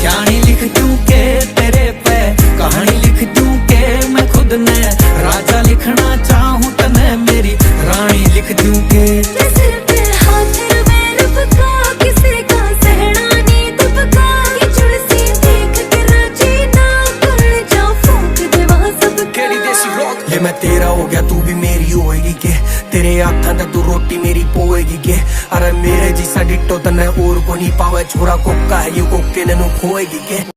कहानी लिख दूं के तेरे पे, कहानी लिख दूं के मैं खुद ने राजा लिखना चाहूं तने मेरी रानी लिख दूं के। सिर पे हाथ में रुपका किसी का सहना नी दुबका, ये जुड़सी देख के राजी ना कर जा फूंक दे वहाँ सब केड़ी देसी रॉक। ये मैं तेरा हो गया तू भी मेरी होएगी के, तेरे हाथां दा तू रोटी मेरी पोएगी के। अरे मेरे जिसा डिट्टो तने और को नहीं पावे, छोरा कोका है ये कोके ने खोएगी के।